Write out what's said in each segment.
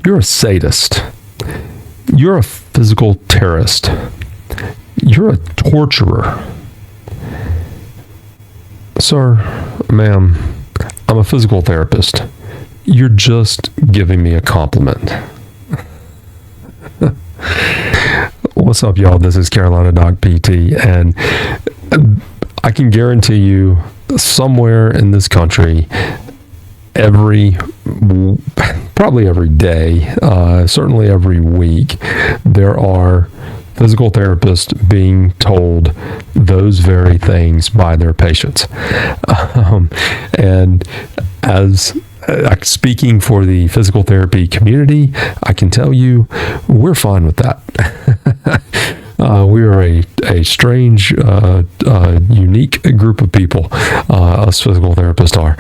You're a sadist. You're a physical terrorist. You're a torturer. Sir, ma'am, I'm a physical therapist. You're just giving me a compliment. What's up, y'all? This is Carolina Doc PT, and I can guarantee you somewhere in this country, probably every day, certainly every week, there are physical therapists being told those very things by their patients. And as speaking for the physical therapy community, I can tell you we're fine with that. We are a strange, unique group of people, us physical therapists are.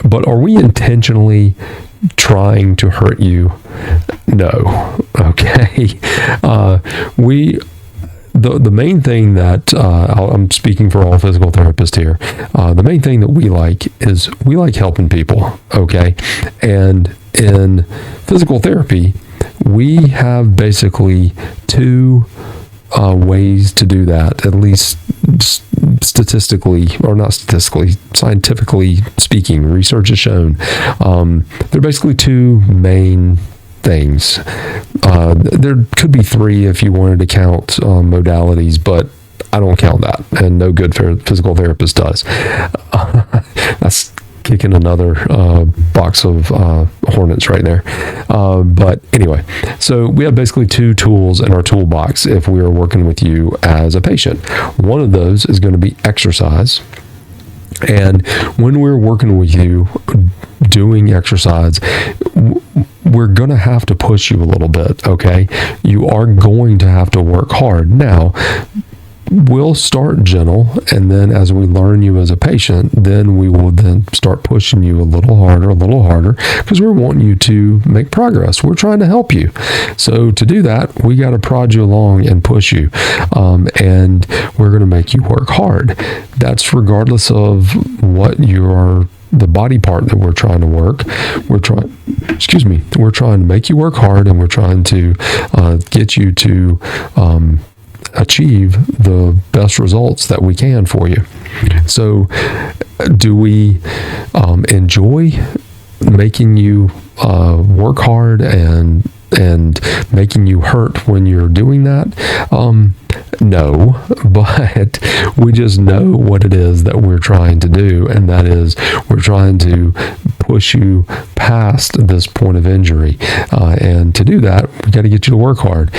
But are we intentionally trying to hurt you? No. Okay. The main thing that I'm speaking for all physical therapists here. The main thing that we like is we like helping people. Okay, and in physical therapy, we have basically two ways to do that, at least statistically, or not statistically, scientifically speaking. Research has shown there are basically two main things. There could be three if you wanted to count modalities, but I don't count that, and no good physical therapist does. That's kicking another box of hornets right there. But anyway, so we have basically two tools in our toolbox if we are working with you as a patient. One of those is going to be exercise. And when we're working with you doing exercise, we're going to have to push you a little bit, okay? You are going to have to work hard. Now, we'll start gentle, and then as we learn you as a patient, then we will then start pushing you a little harder, because we're wanting you to make progress. We're trying to help you. So to do that, we got to prod you along and push you, and we're going to make you work hard. That's regardless of what the body part that we're trying to work. We're trying to make you work hard, and we're trying to get you to achieve the best results that we can for you. So do we enjoy making you work hard and making you hurt when you're doing that? No, but we just know what it is that we're trying to do, and that is we're trying to push you past this point of injury, and to do that, we got to get you to work hard,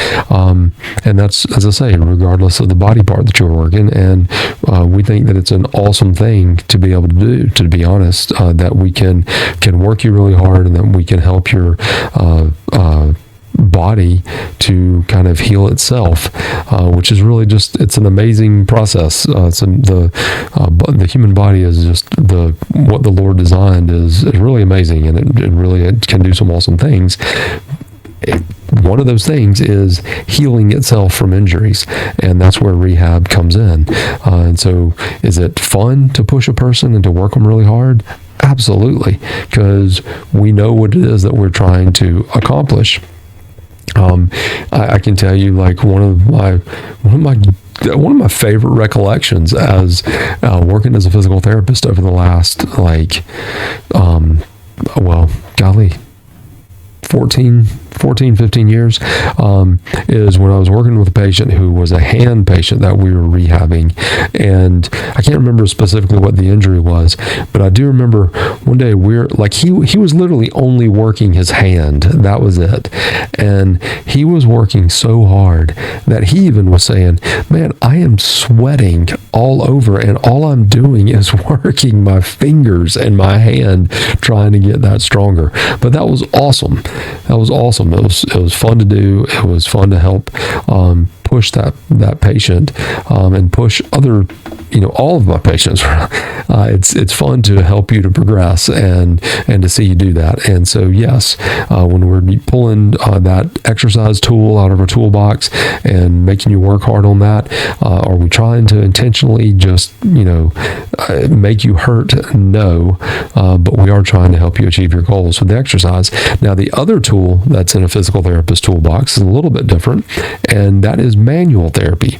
and that's, as I say, regardless of the body part that you're working. And we think that it's an awesome thing to be able to do, to be honest, that we can work you really hard, and that we can help your body to kind of heal itself, which is really it's an amazing process. The human body is just what the Lord designed is really amazing, and it can do some awesome things. One of those things is healing itself from injuries, and that's where rehab comes in. And so, is it fun to push a person and to work them really hard? Absolutely, because we know what it is that we're trying to accomplish. I can tell you, like, one of my favorite recollections as working as a physical therapist over the last 15 years, is when I was working with a patient who was a hand patient that we were rehabbing. And I can't remember specifically what the injury was, but I do remember one day he was literally only working his hand. That was it. And he was working so hard that he even was saying, man, I am sweating all over, and all I'm doing is working my fingers and my hand trying to get that stronger. But that was awesome. It was fun to do. It was fun to help push that patient and push other all of my patients. It's fun to help you to progress and to see you do that. And so yes, when we're pulling that exercise tool out of our toolbox and making you work hard on that, are we trying to intentionally just make you hurt? No, but we are trying to help you achieve your goals with the exercise. Now, the other tool that's in a physical therapist toolbox is a little bit different, and that is manual therapy.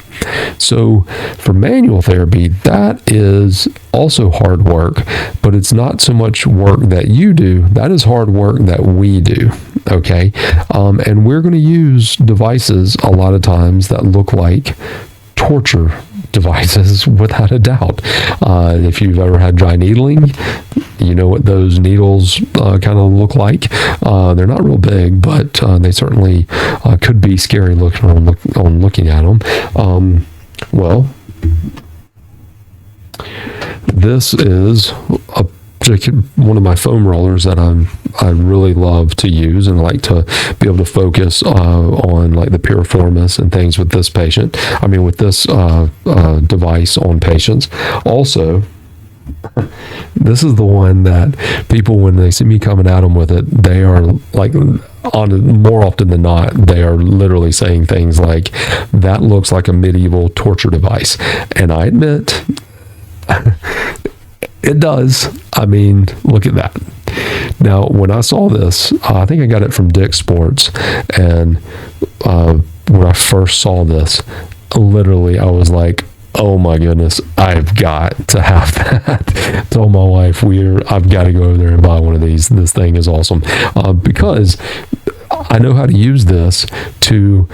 So for manual therapy, that is also hard work, but it's not so much work that you do. That is hard work that we do. Okay. And we're going to use devices a lot of times that look like torture devices, without a doubt. If you've ever had dry needling, you know what those needles kind of look like. They're not real big, but they certainly could be scary looking on looking at them. Well, this is one of my foam rollers that I really love to use, and I like to be able to focus on like the piriformis and things with this patient. With this device on patients. Also, this is the one that people, when they see me coming at them with it, they are like, more often than not, they are literally saying things like, "That looks like a medieval torture device." And I admit, it does. Look at that. Now, when I saw this, I think I got it from Dick's Sports, and when I first saw this, literally, I was like, "Oh my goodness, I've got to have that." Told my wife, I've got to go over there and buy one of these. This thing is awesome, because I know how to use this to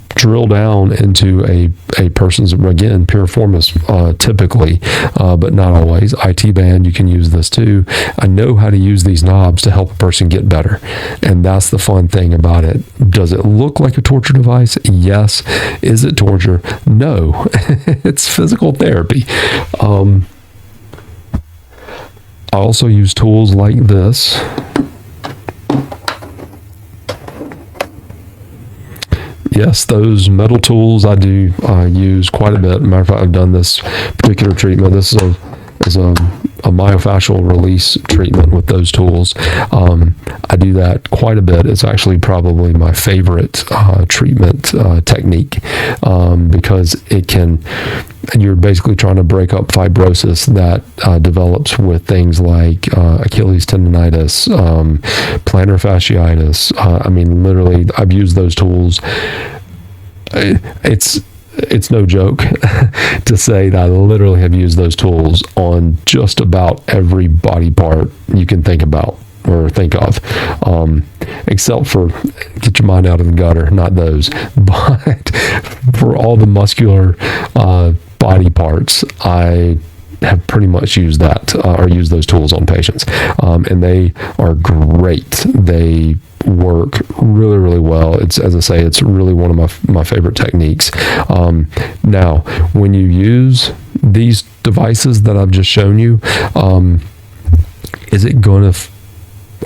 drill down into a person's, again, piriformis, typically, but not always. IT band, you can use this too. I know how to use these knobs to help a person get better, and that's the fun thing about it. Does it look like a torture device? Yes. Is it torture? No. It's physical therapy. I also use tools like this. Yes, those metal tools I do use quite a bit. Matter of fact, I've done this particular treatment. This is a myofascial release treatment with those tools. I do that quite a bit. It's actually probably my favorite treatment technique, because you're basically trying to break up fibrosis that develops with things like Achilles tendonitis, plantar fasciitis. Literally, I've used those tools. It's no joke to say that I literally have used those tools on just about every body part you can think about or think of, except for, get your mind out of the gutter, not those, but for all the muscular body parts, I have pretty much used that or used those tools on patients, and they are great. They work really, really well. It's, as I say, it's really one of my favorite techniques. Now, when you use these devices that I've just shown you, is it going to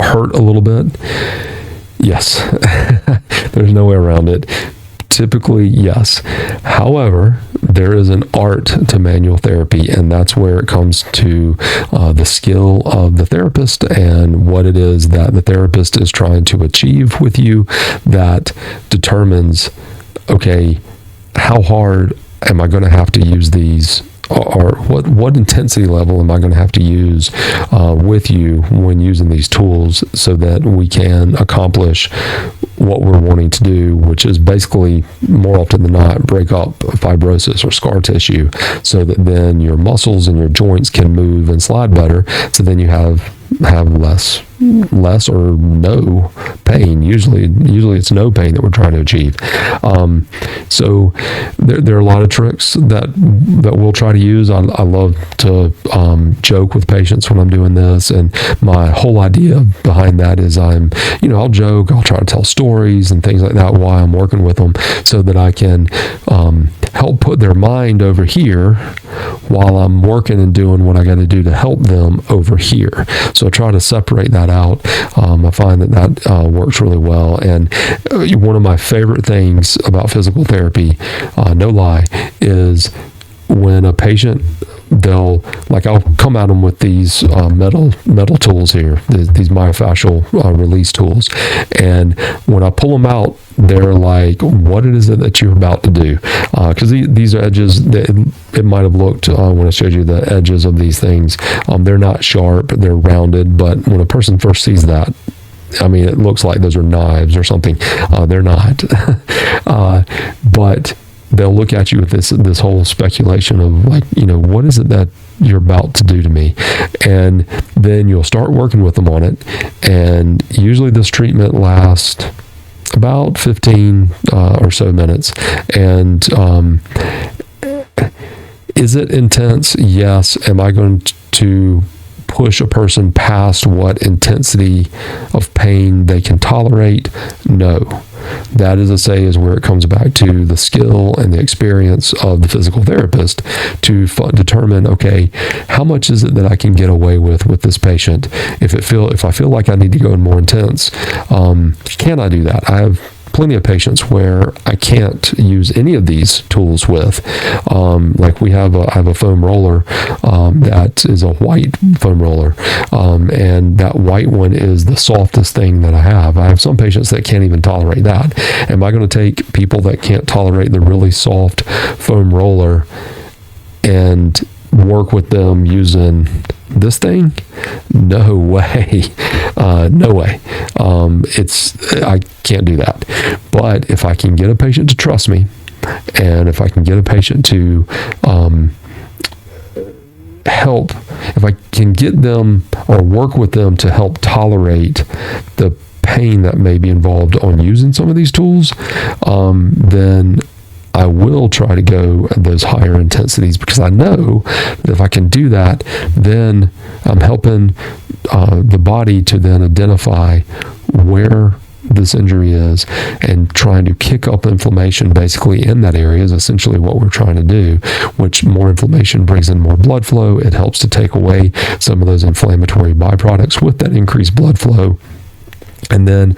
hurt a little bit? Yes. There's no way around it. Typically, yes. However, there is an art to manual therapy, and that's where it comes to the skill of the therapist and what it is that the therapist is trying to achieve with you that determines, okay, how hard am I going to have to use these, or what intensity level am I going to have to use with you when using these tools, so that we can accomplish what we're wanting to do, which is basically, more often than not, break up fibrosis or scar tissue, so that then your muscles and your joints can move and slide better, so then you have less or no pain. Usually it's no pain that we're trying to achieve. So there are a lot of tricks that we'll try to use. I love to joke with patients when I'm doing this, and my whole idea behind that is I'll joke, I'll try to tell stories and things like that while I'm working with them, so that I can help put their mind over here while I'm working and doing what I got to do to help them over here. So I try to separate that out. I find that works really well. And one of my favorite things about physical therapy, no lie, is when a patient, I'll come at them with these metal tools here, these myofascial release tools, and when I pull them out, they're like, what is it that you're about to do? Because these edges, it might have looked, when I showed you the edges of these things, they're not sharp, they're rounded, but when a person first sees that, I mean, it looks like those are knives or something. They're not. But they'll look at you with this whole speculation of like, what is it that you're about to do to me? And then you'll start working with them on it. And usually this treatment lasts about 15 or so minutes. And is it intense? Yes. Am I going to push a person past what intensity of pain they can tolerate? No. That is where it comes back to the skill and the experience of the physical therapist to determine, okay, how much is it that I can get away with this patient? If I feel like I need to go in more intense, can I do that? I have plenty of patients where I can't use any of these tools with. Like I have a foam roller that is a white foam roller, and that white one is the softest thing that I have. I have some patients that can't even tolerate that. Am I going to take people that can't tolerate the really soft foam roller and work with them using this thing? No way. No way. I can't do that. But if I can get a patient to trust me, and if I can get a patient to help, if I can get them or work with them to help tolerate the pain that may be involved on using some of these tools, then I will try to go at those higher intensities, because I know that if I can do that, then I'm helping the body to then identify where this injury is, and trying to kick up inflammation basically in that area is essentially what we're trying to do, which more inflammation brings in more blood flow. It helps to take away some of those inflammatory byproducts with that increased blood flow. And then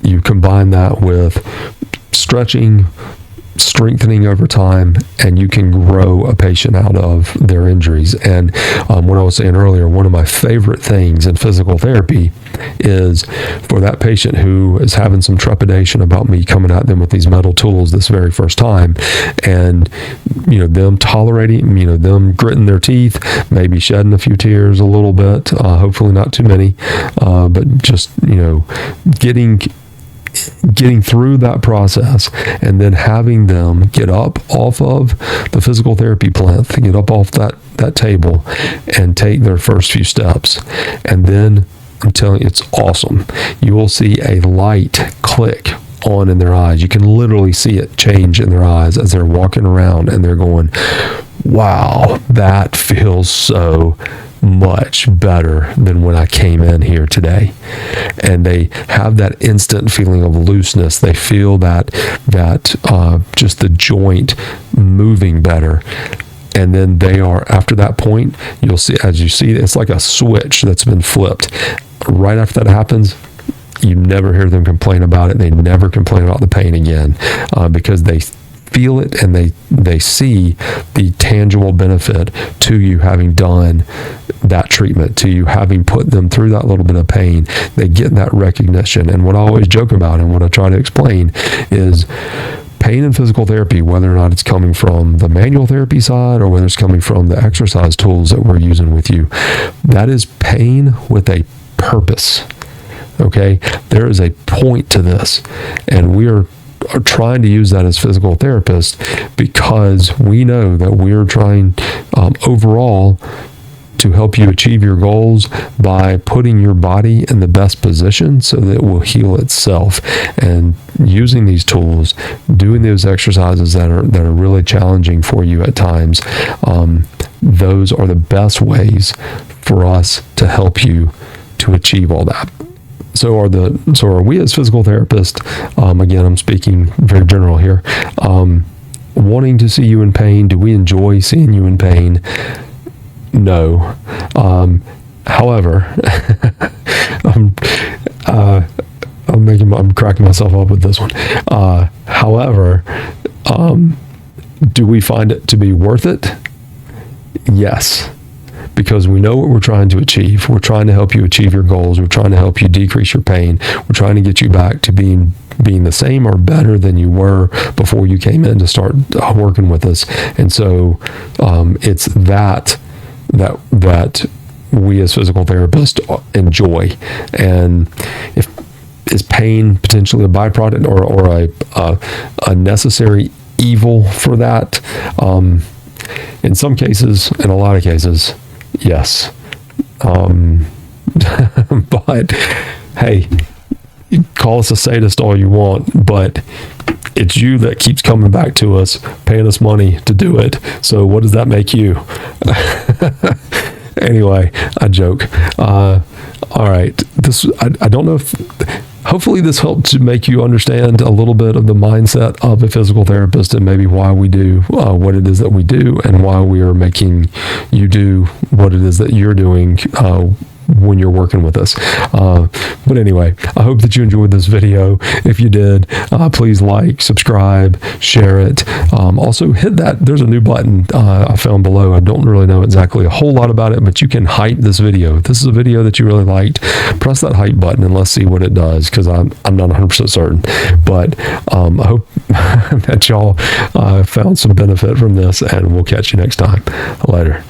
you combine that with stretching, strengthening over time, and you can grow a patient out of their injuries. And what I was saying earlier, one of my favorite things in physical therapy is for that patient who is having some trepidation about me coming at them with these metal tools this very first time, and them tolerating, them gritting their teeth, maybe shedding a few tears a little bit, hopefully not too many, but just getting through that process, and then having them get up off of the physical therapy plinth, get up off that table and take their first few steps. And then I'm telling you, it's awesome. You will see a light click on in their eyes. You can literally see it change in their eyes as they're walking around, and they're going, wow, that feels so much better than when I came in here today. And they have that instant feeling of looseness. They feel that just the joint moving better. And then they are, after that point, you'll see, as you see, it's like a switch that's been flipped. Right after that happens, you never hear them complain about it. They never complain about the pain again, because they feel it, and they see the tangible benefit to you having done that treatment, to you having put them through that little bit of pain. They get that recognition. And what I always joke about, and what I try to explain, is pain in physical therapy, whether or not it's coming from the manual therapy side or whether it's coming from the exercise tools that we're using with you, that is pain with a purpose. Okay? There is a point to this, and we are trying to use that as physical therapists, because we know that we're trying overall to help you achieve your goals by putting your body in the best position so that it will heal itself. And using these tools, doing those exercises that are really challenging for you at times, those are the best ways for us to help you to achieve all that. So are we as physical therapists, again, I'm speaking very general here, wanting to see you in pain? Do we enjoy seeing you in pain? No. However, I'm cracking myself up with this one. However, Do we find it to be worth it? Yes, because we know what we're trying to achieve. We're trying to help you achieve your goals. We're trying to help you decrease your pain. We're trying to get you back to being the same or better than you were before you came in to start working with us. And so it's that we as physical therapists enjoy. And is pain potentially a byproduct or a necessary evil for that? In some cases, in a lot of cases, yes. But hey, call us a sadist all you want, but it's you that keeps coming back to us, paying us money to do it. So what does that make you? Anyway, I joke. All right. I don't know if, hopefully this helped to make you understand a little bit of the mindset of a physical therapist and maybe why we do what it is that we do and why we are making you do what it is that you're doing when you're working with us. But anyway, I hope that you enjoyed this video. If you did, please like, subscribe, share it. Also hit that, there's a new button I found below. I don't really know exactly a whole lot about it, but you can hype this video. If this is a video that you really liked, press that hype button and let's see what it does, because I'm not 100% certain. But I hope that y'all found some benefit from this, and we'll catch you next time. Later.